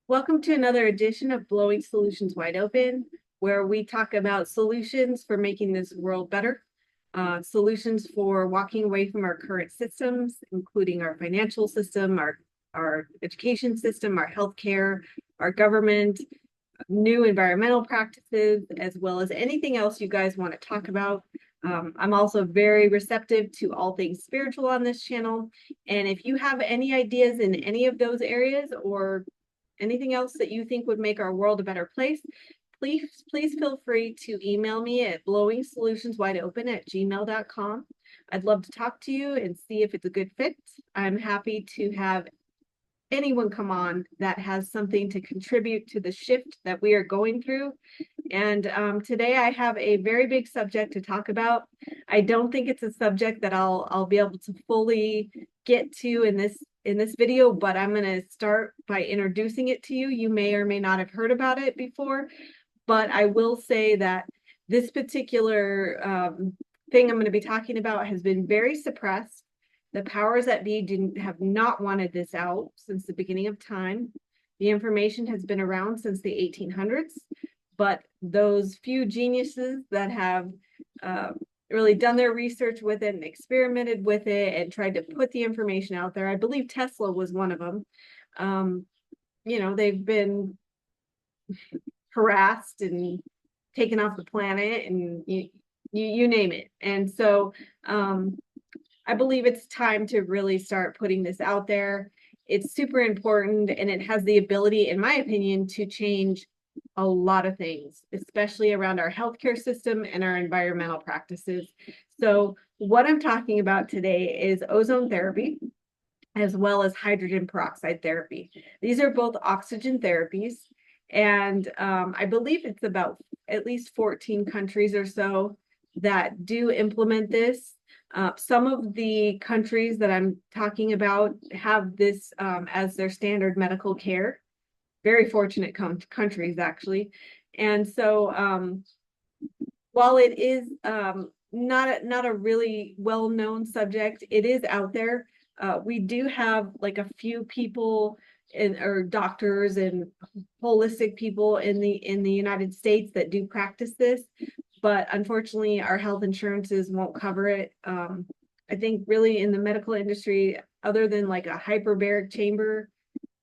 Welcome to another edition of Blowing Solutions Wide Open, where we talk about solutions for making this world better, solutions for walking away from our current systems, including our financial system, our education system, our healthcare, our government, new environmental practices, as well as anything else you guys want to talk about. I'm also very receptive to all things spiritual on this channel. And if you have any ideas in any of those areas or anything else that you think would make our world a better place, please feel free to email me at blowingsolutionswideopen@gmail.com. I'd love to talk to you and see if it's a good fit. I'm happy to have anyone come on that has something to contribute to the shift that we are going through. And today I have a very big subject to talk about. I don't think it's a subject that I'll be able to fully get to in this video, but I'm going to start by introducing it to you. You may or may not have heard about it before, but I will say that this particular thing I'm going to be talking about has been very suppressed. The powers that be have not wanted this out since the beginning of time. The information has been around since the 1800s, but those few geniuses that have really done their research with it and experimented with it and tried to put the information out there. I believe Tesla was one of them. They've been harassed and taken off the planet and you name it. And so I believe it's time to really start putting this out there. It's super important and it has the ability, in my opinion, to change a lot of things, especially around our healthcare system and our environmental practices. So what I'm talking about today is ozone therapy, as well as hydrogen peroxide therapy. These are both oxygen therapies. And I believe it's about at least 14 countries or so that do implement this. Some of the countries that I'm talking about have this as their standard medical care. Very fortunate countries, actually. And so while it is not a really well-known subject, it is out there. We do have like a few people or doctors and holistic people in the United States that do practice this, but unfortunately our health insurances won't cover it. I think really in the medical industry, other than like a hyperbaric chamber,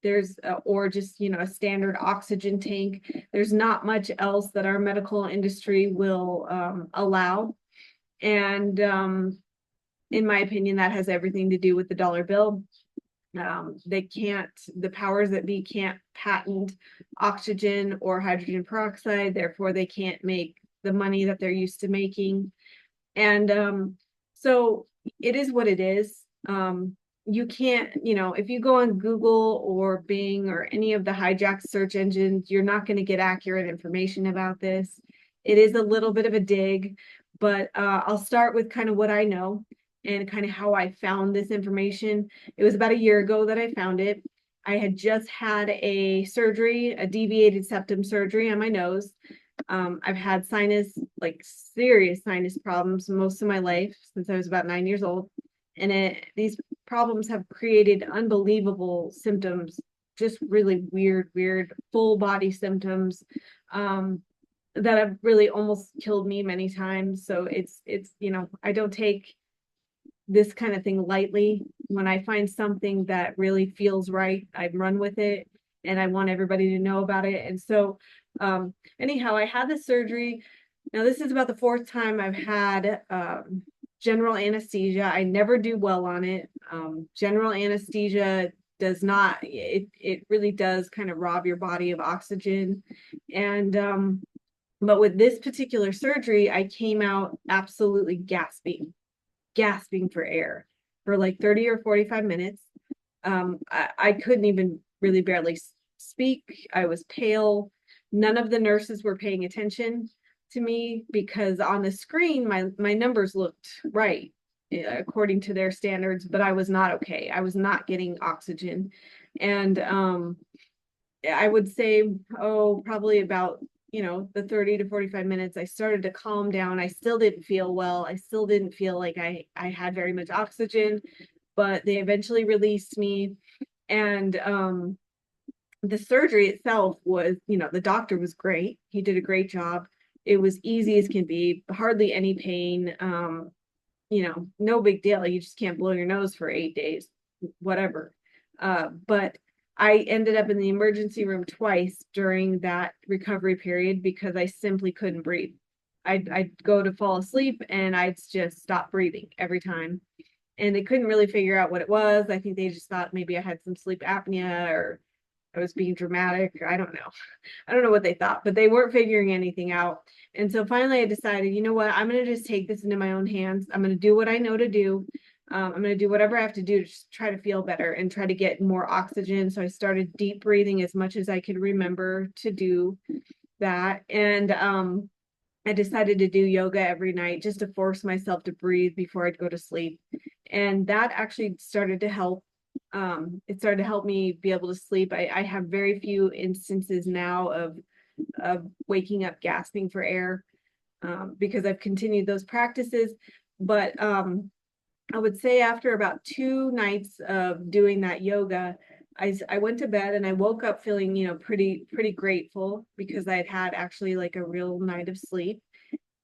there's or just a standard oxygen tank, there's not much else that our medical industry will allow. And in my opinion, that has everything to do with the dollar bill. The powers that be can't patent oxygen or hydrogen peroxide, therefore they can't make the money that they're used to making. And so it is what it is. You can't, if you go on Google or Bing or any of the hijacked search engines, you're not going to get accurate information about this. It is a little bit of a dig, but I'll start with kind of what I know and kind of how I found this information. It was about a year ago that I found it. I had just had a deviated septum surgery on my nose. I've had serious sinus problems most of my life since I was about 9 years old. And these problems have created unbelievable symptoms, just really weird full body symptoms that have really almost killed me many times. So it's I don't take this kind of thing lightly. When I find something that really feels right, I run with it and I want everybody to know about it. And so anyhow, I had this surgery. Now this is about the fourth time I've had general anesthesia. I never do well on it. General anesthesia does not, it really does kind of rob your body of oxygen. And but with this particular surgery, I came out absolutely gasping for air for like 30 or 45 minutes. I couldn't even really barely speak. I was pale. None of the nurses were paying attention to me because on the screen, my numbers looked right according to their standards, but I was not okay. I was not getting oxygen. And I would say, probably about the 30 to 45 minutes, I started to calm down. I still didn't feel well. I still didn't feel like I had very much oxygen, but they eventually released me. And the surgery itself was, the doctor was great. He did a great job. It was easy as can be, hardly any pain. No big deal. You just can't blow your nose for 8 days, whatever. But I ended up in the emergency room twice during that recovery period because I simply couldn't breathe. I'd go to fall asleep and I'd just stop breathing every time. And they couldn't really figure out what it was. I think they just thought maybe I had some sleep apnea or I was being dramatic. I don't know. I don't know what they thought, but they weren't figuring anything out. And so finally I decided, you know what, I'm going to just take this into my own hands. I'm going to do what I know to do. I'm going to do whatever I have to do to just try to feel better and try to get more oxygen. So I started deep breathing as much as I could remember to do that. And I decided to do yoga every night just to force myself to breathe before I'd go to sleep. And that actually started to help. It started to help me be able to sleep. I have very few instances now of waking up gasping for air because I've continued those practices. But I would say after about 2 nights of doing that yoga, I went to bed and I woke up feeling, pretty grateful because I'd had actually like a real night of sleep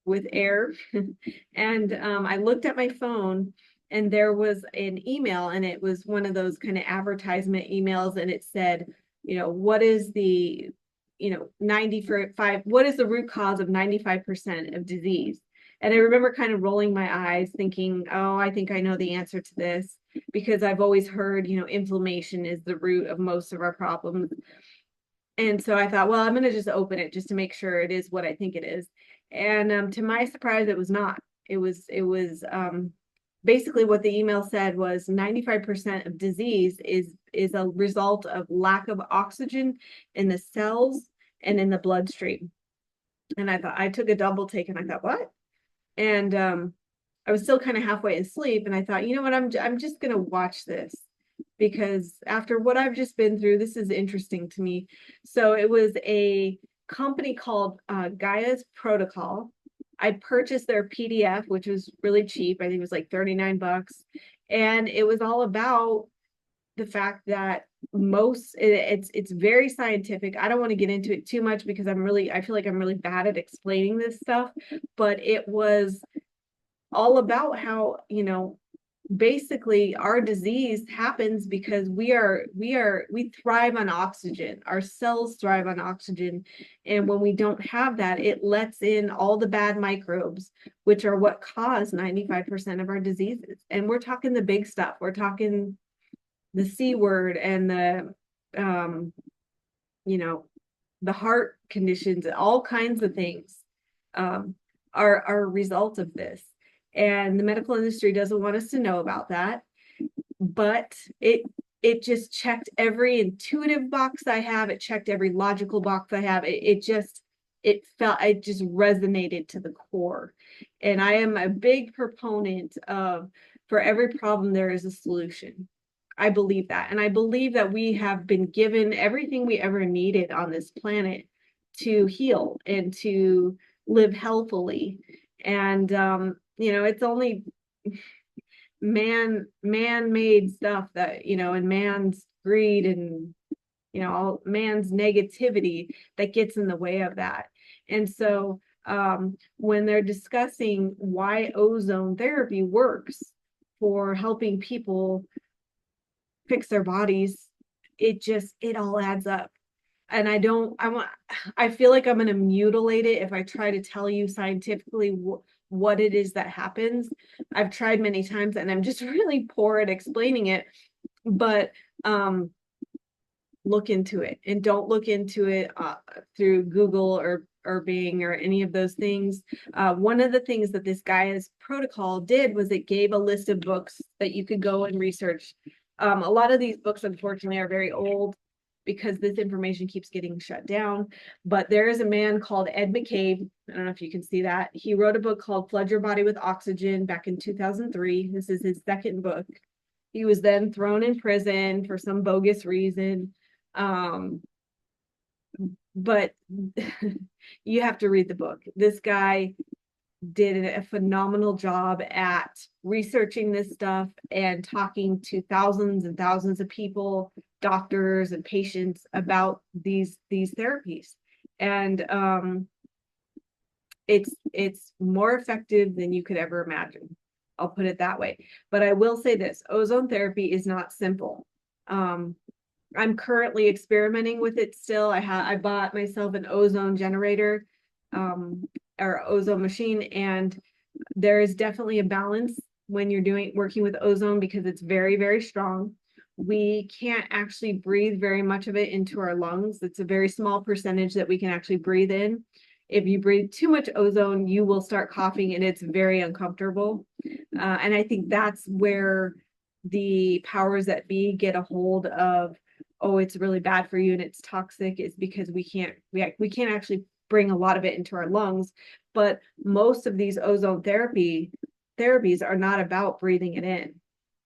with air. And I looked at my phone and there was an email and it was one of those kind of advertisement emails and it said, what is the, 95, what is the root cause of 95% of disease? And I remember kind of rolling my eyes thinking, oh, I think I know the answer to this because I've always heard, inflammation is the root of most of our problems. And so I thought, well, I'm going to just open it just to make sure it is what I think it is. And to my surprise, it was not. It was basically what the email said was 95% of disease is a result of lack of oxygen in the cells and in the bloodstream. And I took a double take and I thought, what? And I was still kind of halfway asleep and I thought, you know what, I'm just going to watch this because after what I've just been through, this is interesting to me. So it was a company called Gaia's Protocol. I purchased their PDF, which was really cheap. I think it was like $39. And it was all about the fact that it's very scientific. I don't want to get into it too much because I feel like I'm really bad at explaining this stuff, but it was all about how, basically our disease happens because we thrive on oxygen. Our cells thrive on oxygen. And when we don't have that, it lets in all the bad microbes, which are what cause 95% of our diseases. And we're talking the big stuff. We're talking the C word and the heart conditions, all kinds of things are a result of this. And the medical industry doesn't want us to know about that. But it just checked every intuitive box I have. It checked every logical box I have. It just resonated to the core. And I am a big proponent of for every problem, there is a solution. I believe that. And I believe that we have been given everything we ever needed on this planet to heal and to live healthily. And it's only man-made stuff that, and man's greed and, all man's negativity that gets in the way of that. And so when they're discussing why ozone therapy works for helping people fix their bodies, it all adds up. And I feel like I'm going to mutilate it if I try to tell you scientifically what it is that happens. I've tried many times and I'm just really poor at explaining it, but look into it and don't look into it through Google or Bing or any of those things. One of the things that this Gaia's protocol did was it gave a list of books that you could go and research. A lot of these books, unfortunately, are very old because this information keeps getting shut down. But there is a man called Ed McCabe. I don't know if you can see that. He wrote a book called Flood Your Body with Oxygen back in 2003. This is his second book. He was then thrown in prison for some bogus reason. But you have to read the book. This guy did a phenomenal job at researching this stuff and talking to thousands and thousands of people doctors and patients about these therapies. And it's more effective than you could ever imagine. I'll put it that way. But I will say this, ozone therapy is not simple. I'm currently experimenting with it still. I bought myself an ozone generator, or ozone machine, and there is definitely a balance when you're working with ozone because it's very, very strong. We can't actually breathe very much of it into our lungs. It's a very small percentage that we can actually breathe in. If you breathe too much ozone, you will start coughing and it's very uncomfortable. And I think that's where the powers that be get a hold of, oh, it's really bad for you and it's toxic, is because we can't actually bring a lot of it into our lungs. But most of these ozone therapies are not about breathing it in.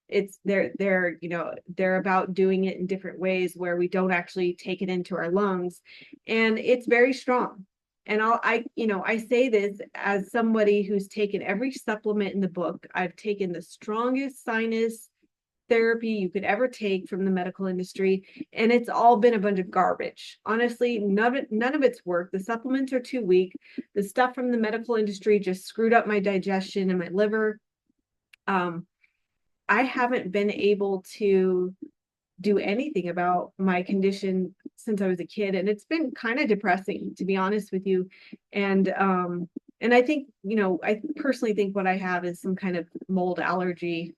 It's they're about doing it in different ways where we don't actually take it into our lungs, and it's very strong. And I say this as somebody who's taken every supplement in the book. I've taken the strongest sinus therapy you could ever take from the medical industry, and it's all been a bunch of garbage. Honestly, none of it's worked. The supplements are too weak. The stuff from the medical industry just screwed up my digestion and my liver. I haven't been able to do anything about my condition since I was a kid, and it's been kind of depressing, to be honest with you. And I think, I personally think what I have is some kind of mold allergy.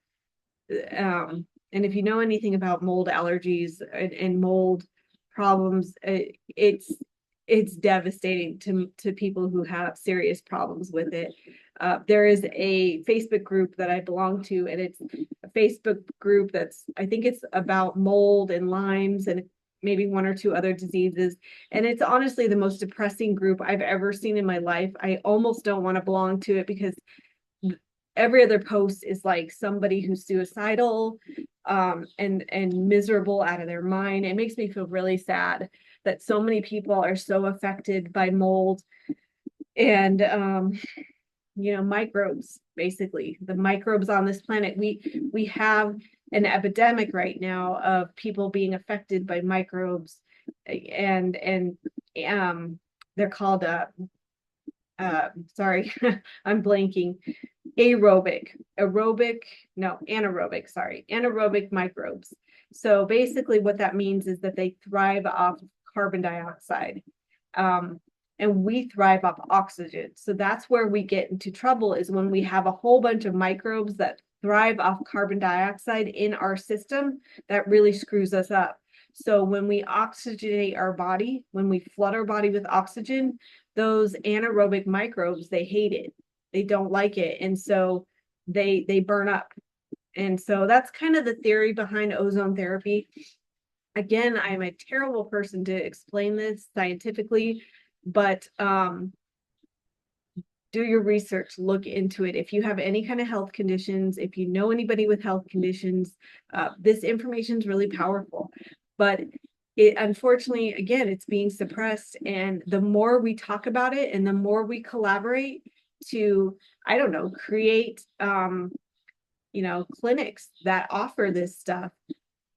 And if you know anything about mold allergies and mold problems, it's devastating to people who have serious problems with it. There is a Facebook group that I belong to, and it's a Facebook group I think it's about mold and Lyme's and maybe one or two other diseases. And it's honestly the most depressing group I've ever seen in my life. I almost don't want to belong to it because every other post is like somebody who's suicidal, and miserable out of their mind. It makes me feel really sad that so many people are so affected by mold and microbes. Basically, the microbes on this planet. We have an epidemic right now of people being affected by microbes, and they're called sorry, I'm blanking. Anaerobic microbes. So basically what that means is that they thrive off carbon dioxide. And we thrive off oxygen. So that's where we get into trouble, is when we have a whole bunch of microbes that thrive off carbon dioxide in our system. That really screws us up. So when we oxygenate our body, when we flood our body with oxygen, those anaerobic microbes, they hate it. They don't like it. And so they burn up. And so that's kind of the theory behind ozone therapy. Again, I'm a terrible person to explain this scientifically, but do your research, look into it. If you have any kind of health conditions, if you know anybody with health conditions, this information is really powerful. But it, unfortunately, again, it's being suppressed. And the more we talk about it and the more we collaborate to, I don't know, create, clinics that offer this stuff,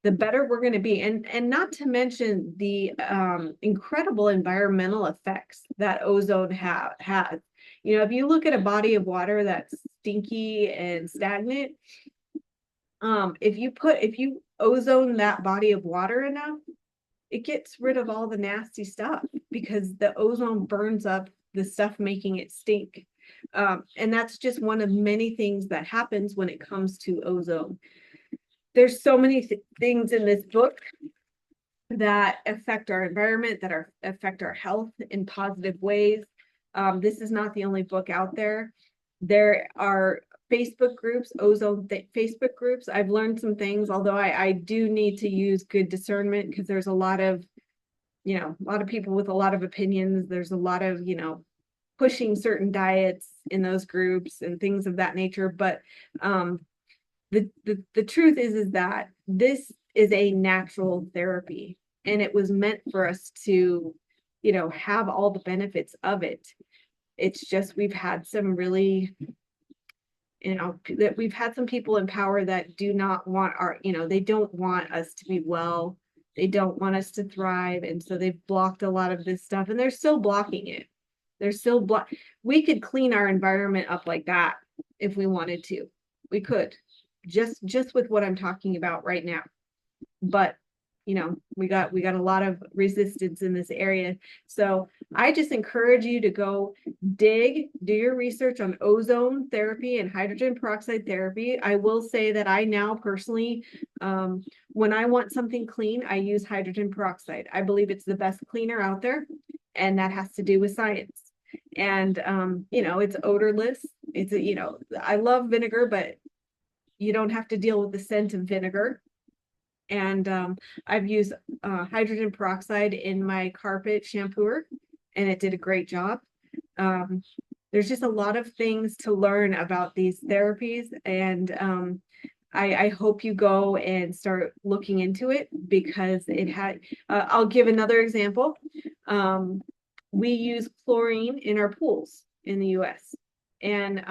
the better we're going to be. And not to mention the incredible environmental effects that ozone has. If you look at a body of water that's stinky and stagnant, if you ozone that body of water enough, it gets rid of all the nasty stuff because the ozone burns up the stuff making it stink. And that's just one of many things that happens when it comes to ozone. There's so many things in this book that affect our environment, that affect our health in positive ways. This is not the only book out there. There are Facebook groups, ozone Facebook groups. I've learned some things, although I do need to use good discernment because there's a lot of people with a lot of opinions. There's a lot of, pushing certain diets in those groups and things of that nature. But the truth is that this is a natural therapy, and it was meant for us to, have all the benefits of it. It's just we've had some really, that we've had some people in power that do not want they don't want us to be well. They don't want us to thrive. And so they've blocked a lot of this stuff, and they're still blocking it. They're still we could clean our environment up like that if we wanted to. We could, just with what I'm talking about right now. But we got a lot of resistance in this area. So I just encourage you to go do your research on ozone therapy and hydrogen peroxide therapy. I will say that I now personally, when I want something clean, I use hydrogen peroxide. I believe it's the best cleaner out there, and that has to do with science. And it's odorless. I love vinegar, but you don't have to deal with the scent of vinegar. And I've used hydrogen peroxide in my carpet shampooer, and it did a great job. There's just a lot of things to learn about these therapies, and I hope you go and start looking into it, because it had, I'll give another example. We use chlorine in our pools in the US, and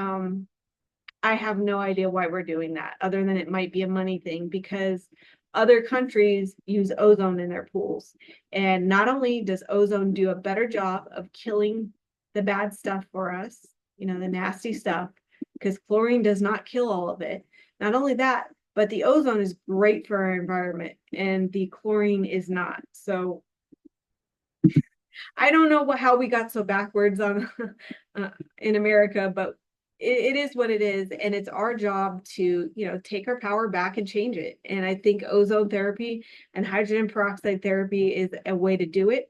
I have no idea why we're doing that, other than it might be a money thing, because other countries use ozone in their pools. And not only does ozone do a better job of killing the bad stuff for us, the nasty stuff, because chlorine does not kill all of it. Not only that, but the ozone is great for our environment, and the chlorine is not. So I don't know how we got so backwards on in America, but it is what it is, and it's our job to take our power back and change it. And I think ozone therapy and hydrogen peroxide therapy is a way to do it.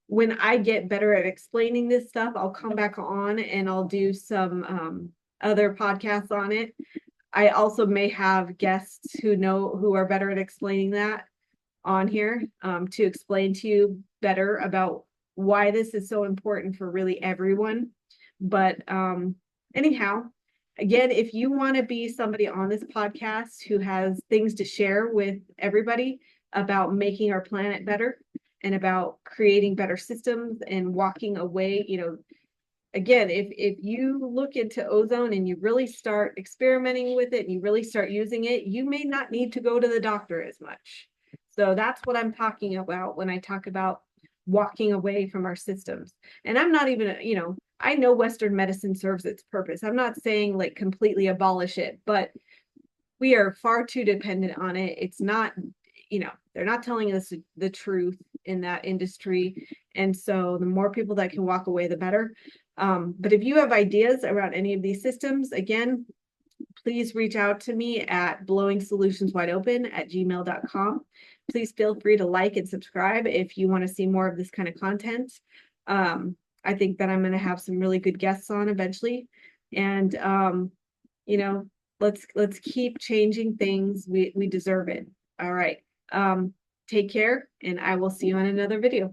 When I get better at explaining this stuff, I'll come back on and I'll do some other podcasts on it. I also may have guests who are better at explaining that on here, to explain to you better about why this is so important for really everyone. But anyhow, again, if you want to be somebody on this podcast who has things to share with everybody about making our planet better and about creating better systems and walking away, again, if you look into ozone and you really start experimenting with it and you really start using it, you may not need to go to the doctor as much. So that's what I'm talking about when I talk about walking away from our systems. And I'm not even, I know Western medicine serves its purpose. I'm not saying like completely abolish it, but we are far too dependent on it. It's not, they're not telling us the truth in that industry. And so the more people that can walk away, the better. But if you have ideas around any of these systems, again, please reach out to me at blowingsolutionswideopen@gmail.com. Please feel free to like and subscribe if you want to see more of this kind of content. I think that I'm going to have some really good guests on eventually. And, let's keep changing things. We deserve it. All right. Take care, and I will see you on another video.